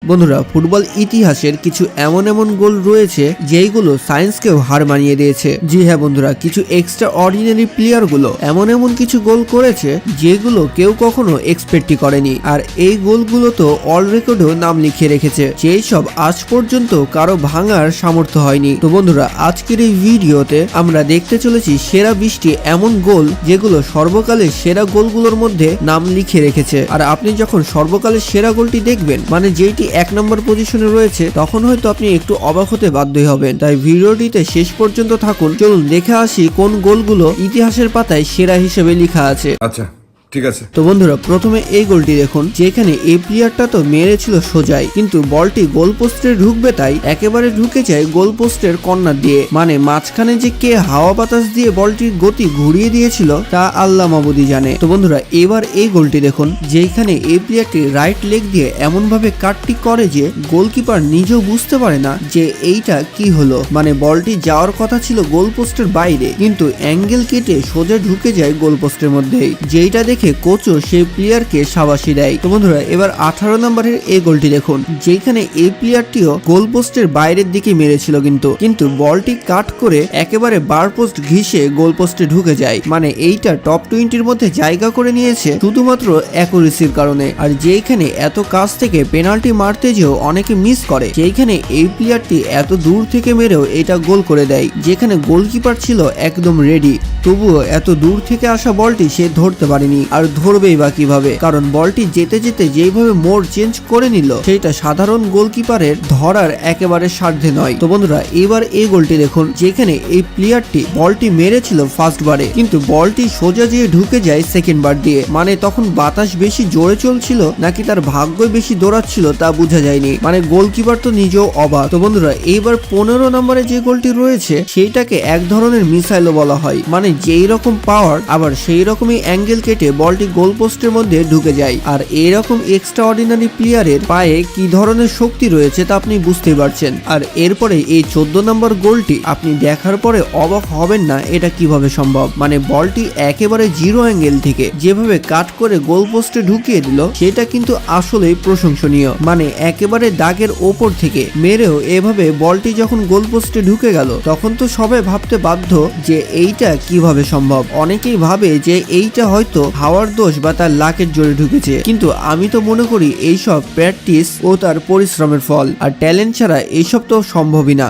বন্ধুরা, ফুটবল ইতিহাসের কিছু এমন এমন গোল রয়েছে যেইগুলো সায়েন্সকেও হার মানিয়ে দিয়েছে। জি হ্যাঁ বন্ধুরা, কিছু এক্সট্রা অর্ডিনারি প্লেয়ার গুলো এমন এমন কিছু গোল করেছে যেগুলো কেউ কখনো এক্সপেক্টই করেনি, আর এই গোলগুলো তো অল রেকর্ডেও নাম লিখিয়ে রেখেছে, যেই সব আজ পর্যন্ত কারো ভাঙার সামর্থ্য হয়নি। তো বন্ধুরা, আজকের এই ভিডিওতে আমরা দেখতে চলেছি সেরা 20টি এমন গোল যেগুলো সর্বকালের সেরা গোলগুলোর মধ্যে নাম লিখিয়ে রেখেছে। আর আপনি যখন সর্বকালের সেরা গোলটি দেখবেন, মানে যেইটি 1 নম্বর পজিশনে রয়েছে, তখন হয়তো আপনি একটু অবাক হতে বাধ্যই হবেন। তাই ভিডিওটিতে শেষ পর্যন্ত থাকুন। চলুন দেখে আসি কোন গোলগুলো ইতিহাসের পাতায় সেরা হিসেবে লেখা আছে। আচ্ছা ঠিক আছে। তো বন্ধুরা, প্রথমে এই গোলটি দেখুন, যেখানে এই প্লেয়ারটা তো মেরেছিল সোজাই, কিন্তু বলটি গোল পোস্টে ঢুকবে তাই একেবারে ঢুকে যায় গোল পোস্টের কর্নার দিয়ে। মানে মাঝখানে যে কে হাওয়া বাতাস দিয়ে বলটির গতি ঘুরিয়ে দিয়েছিল তা আল্লাহ মাবুদি জানে। তো বন্ধুরা, এবার এই গোলটি দেখুন, যেখানে এই প্লেয়ারটি রাইট লেগ দিয়ে এমন ভাবে কাটটি করে যে গোলকিপার নিজেও বুঝতে পারে না যে এইটা কি হলো। মানে বলটি যাওয়ার কথা ছিল গোল পোস্টের বাইরে, কিন্তু অ্যাঙ্গেল কেটে সোজা ঢুকে যায় গোল পোস্টের মধ্যেই, যেইটা দেখে কোচও সেই প্লেয়ারকে শাবাশি দেয়। তো বন্ধুরা, এবার 18 নম্বরের এই গোলটি দেখুন, যেখানে এই প্লেয়ারটিও গোল পোস্টের বাইরের দিকে মেরেছিল, কিন্তু বলটি কাট করে একেবারে বার পোস্ট ঘিসে গোল পোস্টে ঢুকে যায়। মানে এইটা টপ 20-র মধ্যে জায়গা করে নিয়েছে শুধুমাত্র অ্যাকুরেসির কারণে। আর যেখানে এত কাছ থেকে পেনাল্টি মারতে যেও অনেকে মিস করে, যেখানে এই প্লেয়ারটি এত দূর থেকে মেরেও এটা গোল করে দেয়, যেখানে গোলকিপার ছিল একদম রেডি, তবুও এত দূর থেকে আসা বলটি সে ধরতে পারেনি। আর ধরবেই বা কিভাবে, কারণ বলটি যেতে যেতে যেইভাবে মোড় চেঞ্জ করে নিল, সেটা সাধারণ গোলকিপারের ধরার একেবারে সাধ্যে নয়। তো বন্ধুরা, এবার এই গোলটি দেখুন, যেখানে এই প্লেয়ারটি বলটি মেরেছিল ফার্স্ট বারে, কিন্তু বলটি সোজা যেয়ে ঢুকে যায় সেকেন্ড বার দিয়ে। মানে তখন বাতাস বেশি জোরে চলছিল নাকি তার ভাগ্যই বেশি দৌড়াচ্ছিল তা বোঝা যায়নি। মানে গোলকিপার তো নিজেও অবাক। তো বন্ধুরা, এইবার 15 নম্বরে যে গোলটি রয়েছে সেইটাকে এক ধরনের মিসাইলও বলা হয়। মানে যেই রকম পাওয়ার আবার সেই রকমই অ্যাঙ্গেল কেটে বলটি গোল পোস্টের মধ্যে ঢুকে যায়। আর এরকম এক্সট্রা অর্ডিনারি প্লেয়ারের পায়ে কি ধরনের শক্তি রয়েছে তা আপনি বুঝতেই পারছেন। আর এরপরে এই 14 নম্বর গোলটি আপনি দেখার পরে অবাক হবেন না এটা কিভাবে সম্ভব। মানে বলটি একেবারে জিরো অ্যাঙ্গেল থেকে যেভাবে কাট করে গোল পোস্টে ঢুকিয়ে দিল, সেটা কিন্তু আসলেই প্রশংসনীয়। মানে একেবারে দাগের ওপর থেকে মেরেও এভাবে বলটি যখন গোল পোস্টে ঢুকে গেল, তখন তো সবাই ভাবতে বাধ্য যে এইটা কিভাবে সম্ভব। অনেকেই ভাবে যে এইটা হয়তো হাওয়ার দোষ বা তার লাকের জোরে ঢুকেছে, কিন্তু আমি তো মনে করি এইসব প্র্যাকটিস ও তার পরিশ্রমের ফল, আর ট্যালেন্ট ছাড়া এইসব তো সম্ভবই না।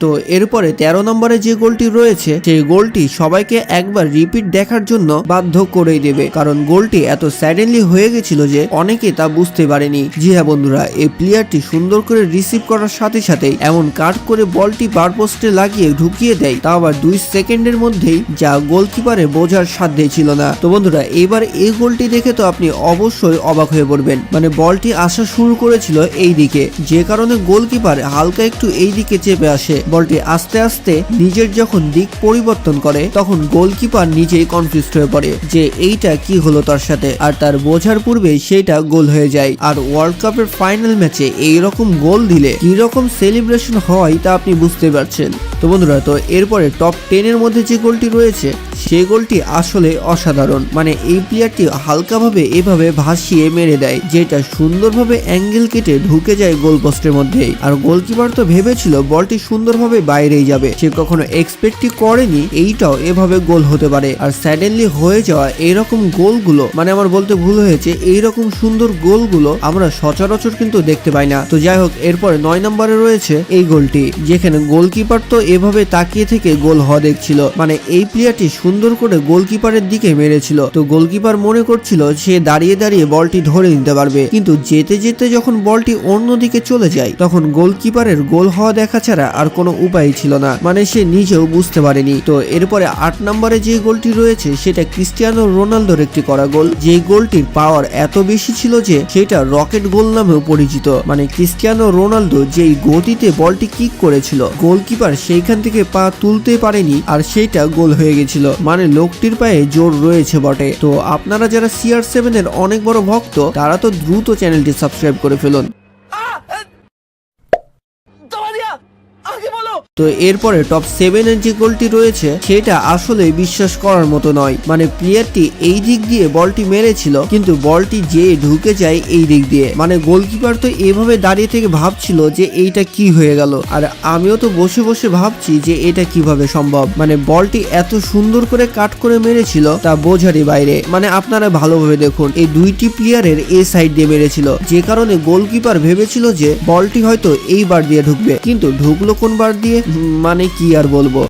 তো এরপরে 13 নম্বরে যে গোলটি রয়েছে, সেই গোলটি সবাইকে একবার রিপিট দেখার জন্য বাধ্য করেই দেবে, কারণ গোলটি এত স্যাডেনলি হয়ে গেছিল যে অনেকে তা বুঝতে পারেনি। জি হ্যাঁ বন্ধুরা, এই প্লেয়ারটি সুন্দর করে রিসিভ করার সাথে সাথে এমন কাট করে বলটি বার পোস্টে লাগিয়ে ঢুকিয়ে দেয়, তা আবার 2 সেকেন্ডের মধ্যেই, যা গোলকিপারে বোঝার সাধ্যই ছিল না। তো বন্ধুরা, এবার এই গোলটি দেখে তো আপনি অবশ্যই অবাক হয়ে পড়বেন। মানে বলটি আসা শুরু করেছিল এই দিকে, যে কারণে গোলকিপার হালকা একটু এই দিকে চেপে আসে। বলটি আস্তে আস্তে নিজের যখন দিক পরিবর্তন করে, তখন গোলকিপার নিজেই কনফিউজড হয়ে পড়ে যে এইটা কি হলো তার সাথে, আর তার বোঝার পূর্বেই সেটা গোল হয়ে যায়। আর ওয়ার্ল্ড কাপের ফাইনাল ম্যাচে এইরকম গোল দিলে কি রকম সেলিব্রেশন হয় তা আপনি বুঝতে পারছেন। তো বন্ধুরা, তো এরপরে টপ 10 এর মধ্যে যে গোলটি রয়েছে, সেই গোলটি আসলে অসাধারণ। মানে এই প্লেয়ারটি হালকাভাবে এভাবে ভাসিয়ে মেরে দেয়, যেটা সুন্দরভাবে অ্যাঙ্গেল কেটে ঢুকে যায় গোল পোস্টের মধ্যেই। আর গোলকিপার তো ভেবেছিল বলটি সুন্দরভাবে বাইরেই যাবে, সে কখনো এক্সপেক্টই করেনি এইটাও এভাবে গোল হতে পারে। আর স্যাডেনলি হয়ে যাওয়া এইরকম গোলগুলো, মানে আমার বলতে ভুল হয়েছে, এইরকম সুন্দর গোলগুলো আমরা সচরাচর কিন্তু দেখতে পাই না। তো যাই হোক, এরপরে 9 নম্বরে রয়েছে এই গোলটি, যেখানে গোলকিপার তো এভাবে তাকিয়ে থেকে গোল হওয়া দেখছিল। মানে এই প্লেয়ারটি সুন্দর করে গোলকিপারের দিকে মেরেছিল, তো গোলকিপার মনে করছিল সে দাঁড়িয়ে দাঁড়িয়ে বলটি ধরে নিতে পারবে, কিন্তু যেতে যেতে যখন বলটি অন্যদিকে চলে যায়, তখন গোলকিপারের গোল হওয়া দেখা ছাড়া আর কোনো উপায় ছিল না। মানে সে নিজেও বুঝতে পারেনি। তো এরপরে 8 নম্বরে যে গোলটি রয়েছে, সেটা ক্রিস্টিয়ানো রোনালদোর একটি করা গোল, যে গোলটির পাওয়ার এত বেশি ছিল যে সেটা রকেট গোল নামেও পরিচিত। মানে ক্রিস্টিয়ানো রোনালদো যেই গতিতে বলটি কিক করেছিল, গোলকিপার সেইখান থেকে পা তুলতে পারেনি, আর সেইটা গোল হয়ে গেছিল। মানে লোকটির পায়ে জোর রয়েছে বটে। তো আপনারা যারা CR7 এর অনেক বড় ভক্ত, তারা তো দ্রুত চ্যানেলটি সাবস্ক্রাইব করে ফেলুন। তো এরপরে টপ 7 এর যে গোলটি রয়েছে সেটা আসলে বিশ্বাস করার মতো নয়। মানে প্লেয়ারটি এই দিক দিয়ে বলটি মেরেছিল কিন্তু বলটি যে ঢুকে যায় এই দিক দিয়ে। মানে গোলকিপার তো এভাবে দাঁড়িয়ে থেকে ভাবছিল যে এইটা কি হয়ে গেল, আর আমিও তো বসে বসে ভাবছি যে এটা কিভাবে সম্ভব। মানে বলটি এত সুন্দর করে কাট করে মেরেছিল তা বোঝারই বাইরে। মানে আপনারা ভালোভাবে দেখুন, এই দুইটি প্লেয়ারের এ সাইড দিয়ে মেরেছিল, যে কারণে গোলকিপার ভেবেছিল যে বলটি হয়তো এই বার দিয়ে ঢুকবে, কিন্তু ঢুকলো কোন বার দিয়ে মানে কি আর বলবো।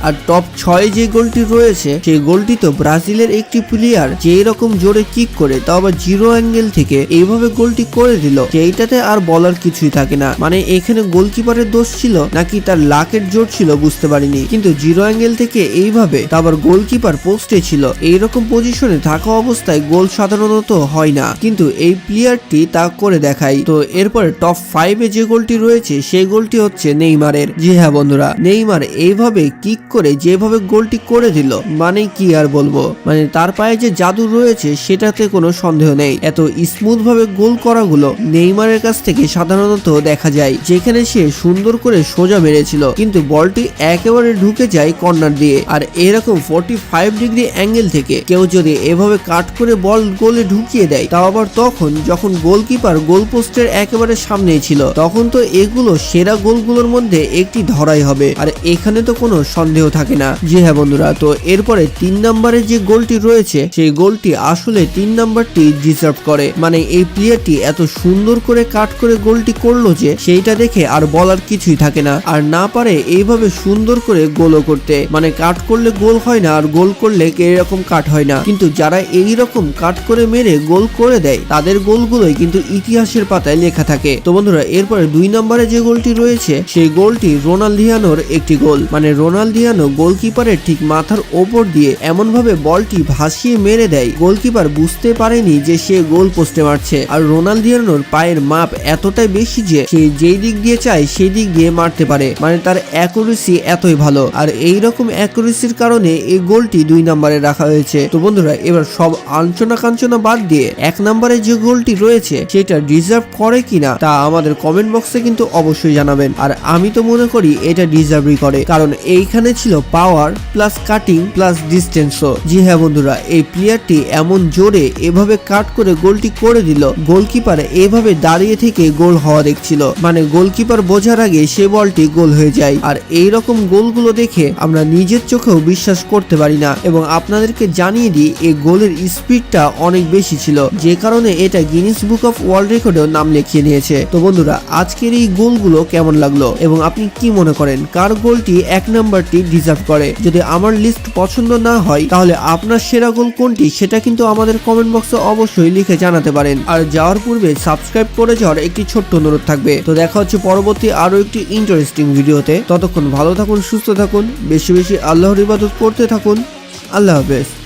আর টপ 6 যে গোলটি রয়েছে সেই গোলটি তো ব্রাজিলের একটি প্লেয়ার যে এরকম জোরে কিক করে তাও আবার জিরো অ্যাঙ্গেল থেকে এইভাবে গোলটি করে দিল, সেইটাতে আর বলার কিছুই থাকে না। মানে এখানে গোলকিপারের দোষ ছিল নাকি তার লাকের জোর ছিল বুঝতে পারিনি, কিন্তু জিরো অ্যাঙ্গেল থেকে এইভাবে তা আবার গোলকিপার পোস্টে ছিল, এইরকম পজিশনে থাকা অবস্থায় গোল সাধারণত হয় না, কিন্তু এই প্লেয়ারটি তা করে দেখায়। তো এরপরে টপ 5 এ যে গোলটি রয়েছে সেই গোলটি হচ্ছে নেইমারের। জি হ্যাঁ বন্ধুরা, নেইমার এইভাবে কিক করে যেভাবে গোলটি করে দিল মানে কি আর বলবো। মানে তার পায়ে যে জাদু রয়েছে সেটাতে কোনো সন্দেহ নেই। এত স্মুথ ভাবে গোল করাগুলো নেইমারের কাছ থেকে সাধারণত দেখা যায়, যেখানে সে সুন্দর করে সোজা মেরেছিল কিন্তু বলটি একেবারে ঢুকে যায় কর্নার দিয়ে। আর এরকম 45 ডিগ্রি অ্যাঙ্গেল থেকে কেউ যদি এভাবে কাট করে বল গোলে ঢুকিয়ে দেয়, তাও আবার তখন যখন গোলকিপার গোল পোস্টের একেবারে সামনেই ছিল, তখন তো এগুলো সেরা গোলগুলোর মধ্যে একটি ধরাই হবে, আর এখানে তো কোনো সন্দেহ থাকে না। জি হ্যাঁ বন্ধুরা, তো এরপরে 3 নম্বরে যে গোলটি রয়েছে সেই গোলটি আসলে 3 নম্বরটি ডিজার্ভ করে। মানে এই প্লেয়ারটি এত সুন্দর করে কাট করে গোলটি করলো যে সেইটা দেখে আর বলার কিছুই থাকে না, আর না পারে এইভাবে সুন্দর করে গোলও করতে। মানে কাট করলে গোল হয় না, আর গোল করলে এরকম কাট হয় না, কিন্তু যারা এই রকম কাট করে মেরে গোল করে দেয় তাদের গোলগুলোই কিন্তু ইতিহাসের পাতায় লেখা থাকে। তো বন্ধুরা এরপরে 2 নম্বরে যে গোলটি রয়েছে সেই গোলটি রোনালদিয়ানোর একটি গোল। মানে রোনালদিয়ানো গোলকিপারের ঠিক মাথার ওপর দিয়ে এমন ভাবে বলটি ভাসিয়ে মেরে দেয়, গোলকিপার বুঝতে পারেনি যে সে গোল পোস্টে মারছে। আর রোনালদিয়ানোর পায়ের মাপ এতটাই বেশি যে সে যেই দিক দিয়ে চায় সেই দিক দিয়ে মারতে পারে। মানে তার অ্যাকুরেসি এতই ভালো, আর এই রকম অ্যাকুরেসির কারণে এই গোলটি 2 নম্বরে রাখা হয়েছে। তো বন্ধুরা এবার সব আলোচনা কাঞ্চনা বাদ দিয়ে 1 নম্বরে যে গোলটি রয়েছে সেটা ডিজার্ভ করে কিনা তা আমাদের কমেন্ট বক্সে কিন্তু অবশ্যই জানাবেন। আর আমি তো মনে করি এটা ডিজার্ভই করে, কারণ এইখানে ছিল পাওয়ার প্লাস কাটিং প্লাস ডিস্টেন্সও। জি হ্যাঁ বন্ধুরা, এই প্লেয়ারটি এমন জোরে এভাবে কাট করে গোলটি করে দিল, গোলকিপার এভাবে দাঁড়িয়ে থেকে গোল হওয়া দেখছিল। মানে গোলকিপার বোঝার আগে সে বলটি গোল হয়ে যায়। আর এই রকম গোলগুলো দেখে আমরা নিজের চোখেও বিশ্বাস করতে পারি না, এবং আপনাদেরকে জানিয়ে দিই এই গোলের স্পিডটা অনেক বেশি ছিল, যে কারণে এটা গিনিস বুক অফ ওয়ার্ল্ড রেকর্ডেও নাম লিখিয়ে নিয়েছে। তো বন্ধুরা আজকের এই গোলগুলো কেমন লাগলো এবং আপনি কি মনে করেন কার গোলটি 1 নম্বরটি ডিজার্ভ করে? যদি আমার লিস্ট পছন্দ না হয় তাহলে আপনার সেরা গোল কোনটি সেটা কিন্তু আমাদের কমেন্ট বক্সে অবশ্যই লিখে জানাতে পারেন। আর যাওয়ার পূর্বে সাবস্ক্রাইব করে যাওয়ার একটি ছোট্ট অনুরোধ থাকবে। তো দেখা হচ্ছে পরবর্তী আরো একটি ইন্টারেস্টিং ভিডিওতে। ততক্ষণ ভালো থাকুন, সুস্থ থাকুন, বেশি বেশি আল্লাহর ইবাদত করতে থাকুন। আল্লাহ হাফেজ।